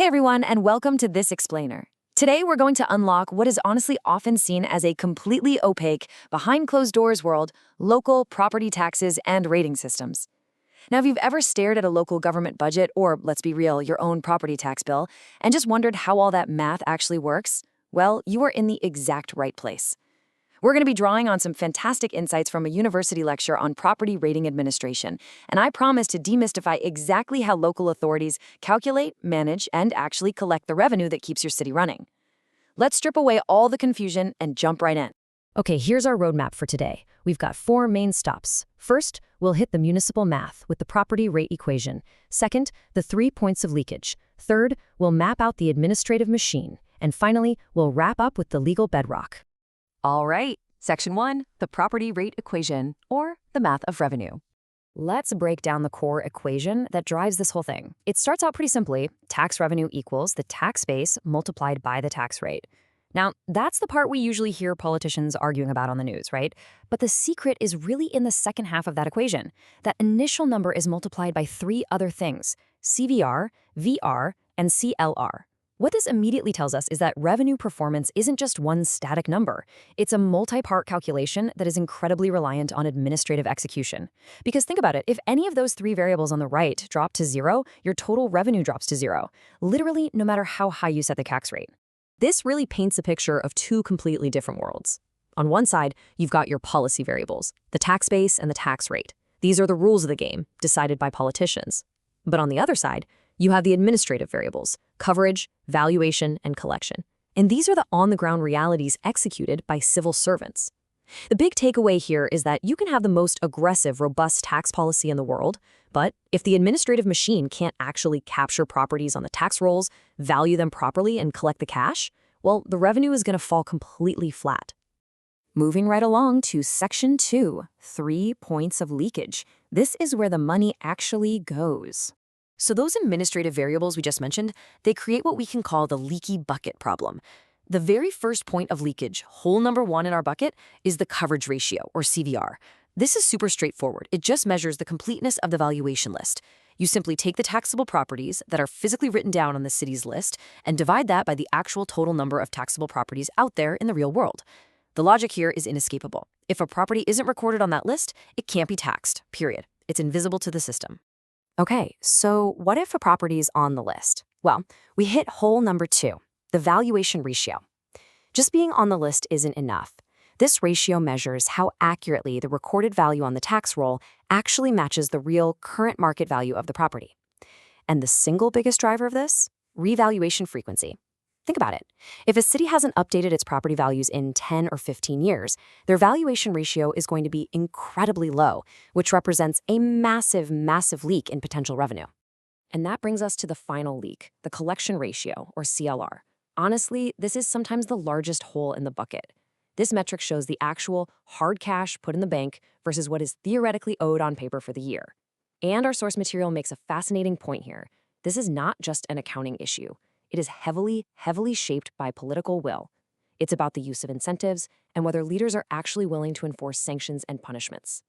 Hey everyone, and welcome to This Explainer. Today we're going to unlock what is honestly often seen as a completely opaque, behind closed doors world: local property taxes and rating systems. Now, if you've ever stared at a local government budget, or let's be real, your own property tax bill, and just wondered how all that math actually works, well, you are in the exact right place. We're going to be drawing on some fantastic insights from a university lecture on property rating administration, and I promise to demystify exactly how local authorities calculate, manage, and actually collect the revenue that keeps your city running. Let's strip away all the confusion and jump right in. Okay, here's our roadmap for today. We've got 4 main stops. First, we'll hit the municipal math with the property rate equation. Second, the 3 points of leakage. Third, we'll map out the administrative machine. And finally, we'll wrap up with the legal bedrock. All right, Section 1, the property rate equation, or the math of revenue. Let's break down the core equation that drives this whole thing. It starts out pretty simply: tax revenue equals the tax base multiplied by the tax rate. Now, that's the part we usually hear politicians arguing about on the news, right? But the secret is really in the second half of that equation. That initial number is multiplied by 3 other things: CVR, VR, and CLR. What this immediately tells us is that revenue performance isn't just one static number. It's a multi-part calculation that is incredibly reliant on administrative execution. Because think about it, if any of those 3 variables on the right drop to 0, your total revenue drops to 0, literally no matter how high you set the tax rate. This really paints a picture of 2 completely different worlds. On one side, you've got your policy variables, the tax base and the tax rate. These are the rules of the game, decided by politicians. But on the other side, you have the administrative variables: coverage, valuation, and collection. And these are the on-the-ground realities executed by civil servants. The big takeaway here is that you can have the most aggressive, robust tax policy in the world, but if the administrative machine can't actually capture properties on the tax rolls, value them properly, and collect the cash, well, the revenue is going to fall completely flat. Moving right along to Section 2, 3 points of leakage. This is where the money actually goes. So those administrative variables we just mentioned, they create what we can call the leaky bucket problem. The very first point of leakage, hole number 1 in our bucket, is the coverage ratio, or CVR. This is super straightforward. It just measures the completeness of the valuation list. You simply take the taxable properties that are physically written down on the city's list and divide that by the actual total number of taxable properties out there in the real world. The logic here is inescapable. If a property isn't recorded on that list, it can't be taxed, period. It's invisible to the system. Okay, so what if a property is on the list? Well, we hit hole number 2, the valuation ratio. Just being on the list isn't enough. This ratio measures how accurately the recorded value on the tax roll actually matches the real current market value of the property. And the single biggest driver of this? Revaluation frequency. Think about it. If a city hasn't updated its property values in 10 or 15 years, their valuation ratio is going to be incredibly low, which represents a massive, massive leak in potential revenue. And that brings us to the final leak, the collection ratio, or CLR. Honestly, this is sometimes the largest hole in the bucket. This metric shows the actual hard cash put in the bank versus what is theoretically owed on paper for the year. And our source material makes a fascinating point here. This is not just an accounting issue. It is heavily, heavily shaped by political will. It's about the use of incentives and whether leaders are actually willing to enforce sanctions and punishments.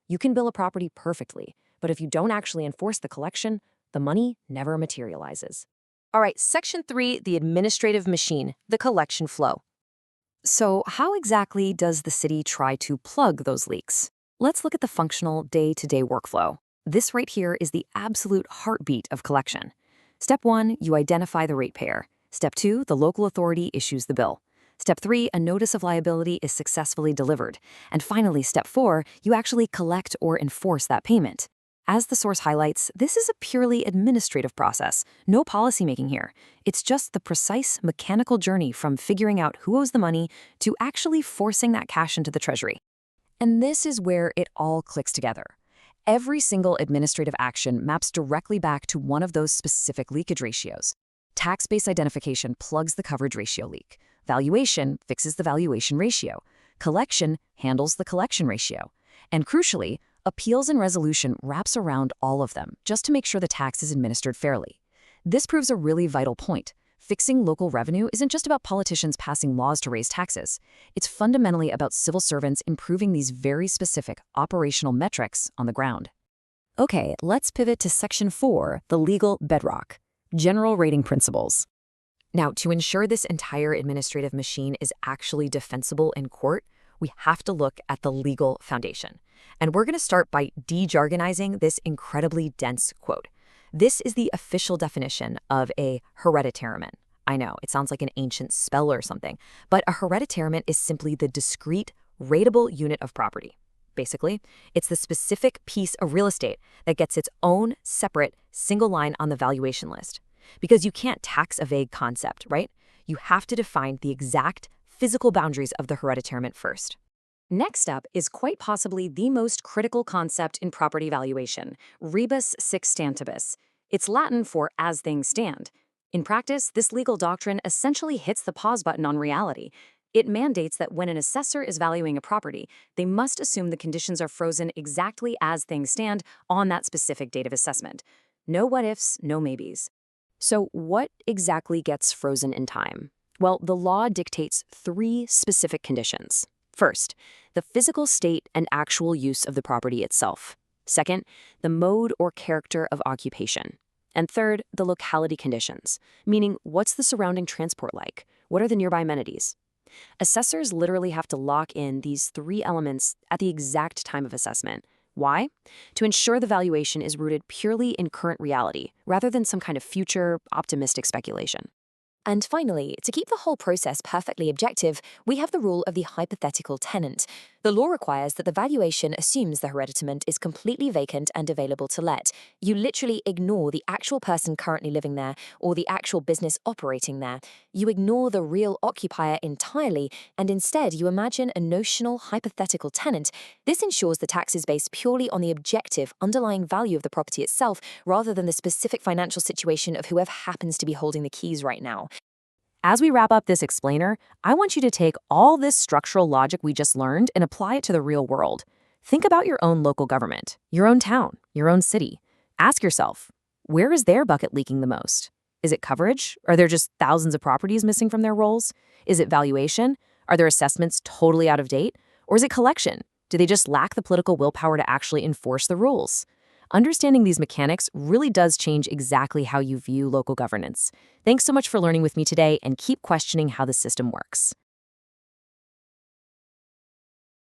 You can bill a property perfectly, but if you don't actually enforce the collection, the money never materializes. All right, Section 3, the administrative machine, the collection flow. So how exactly does the city try to plug those leaks? Let's look at the functional day-to-day workflow. This right here is the absolute heartbeat of collection. Step 1, you identify the ratepayer. Step 2, the local authority issues the bill. Step 3, a notice of liability is successfully delivered. And finally, Step 4, you actually collect or enforce that payment. As the source highlights, this is a purely administrative process, no policymaking here. It's just the precise mechanical journey from figuring out who owes the money to actually forcing that cash into the treasury. And this is where it all clicks together. Every single administrative action maps directly back to one of those specific leakage ratios. Tax base identification plugs the coverage ratio leak. Valuation fixes the valuation ratio. Collection handles the collection ratio. And crucially, appeals and resolution wraps around all of them just to make sure the tax is administered fairly. This proves a really vital point. Fixing local revenue isn't just about politicians passing laws to raise taxes. It's fundamentally about civil servants improving these very specific operational metrics on the ground. Okay, let's pivot to Section 4, the legal bedrock. General rating principles. Now, to ensure this entire administrative machine is actually defensible in court, we have to look at the legal foundation. And we're going to start by de-jargonizing this incredibly dense quote. This is the official definition of a hereditariament. I know, it sounds like an ancient spell or something, but a hereditariament is simply the discrete, rateable unit of property. Basically, it's the specific piece of real estate that gets its own separate single line on the valuation list. Because you can't tax a vague concept, right? You have to define the exact physical boundaries of the hereditariament first. Next up is quite possibly the most critical concept in property valuation, rebus sic stantibus. It's Latin for as things stand. In practice, this legal doctrine essentially hits the pause button on reality. It mandates that when an assessor is valuing a property, they must assume the conditions are frozen exactly as things stand on that specific date of assessment. No what-ifs, no maybes. So what exactly gets frozen in time? Well, the law dictates 3 specific conditions. First, the physical state and actual use of the property itself. Second, the mode or character of occupation. And third, the locality conditions, meaning what's the surrounding transport like? What are the nearby amenities? Assessors literally have to lock in these 3 elements at the exact time of assessment. Why? To ensure the valuation is rooted purely in current reality, rather than some kind of future, optimistic speculation. And finally, to keep the whole process perfectly objective, we have the rule of the hypothetical tenant. The law requires that the valuation assumes the hereditament is completely vacant and available to let. You literally ignore the actual person currently living there or the actual business operating there. You ignore the real occupier entirely, and instead you imagine a notional hypothetical tenant. This ensures the tax is based purely on the objective underlying value of the property itself, rather than the specific financial situation of whoever happens to be holding the keys right now. As we wrap up this explainer, I want you to take all this structural logic we just learned and apply it to the real world. Think about your own local government, your own town, your own city. Ask yourself, where is their bucket leaking the most? Is it coverage? Are there just thousands of properties missing from their rolls? Is it valuation? Are their assessments totally out of date? Or is it collection? Do they just lack the political willpower to actually enforce the rules? Understanding these mechanics really does change exactly how you view local governance. Thanks so much for learning with me today, and keep questioning how the system works.